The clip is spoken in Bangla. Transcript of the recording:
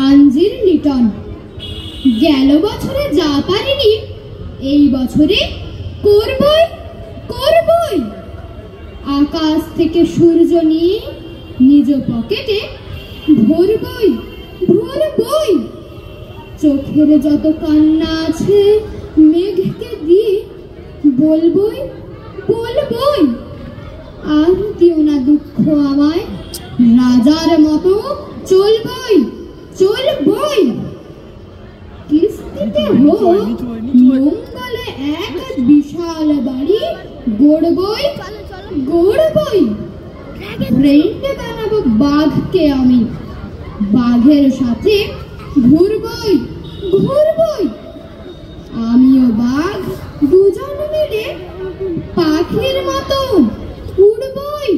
আঞ্জির লিটন। গেল বছরে যা পারিনি এই বছরে করবই করবই। আকাশ থেকে সূর্য নিয়ে নিজ পকেটে ভরবই ভরবই। চোখের যত কান্না আছে মেঘকে দিয়ে বলবই বলবই। আর দিও না দুঃখ আমায়, রাজার মতো চলবই চলবই। কিস্তিতে হোক মঙ্গলে এক বিশাল বাড়ি গড়বই গড়বই। ফ্রেন্ড বানাবো বাঘকে আমি, বাঘের সাথে ঘুরবই ঘুরবই। আমিও বাঘ দুজন মিলে পাখির মতো উড়বই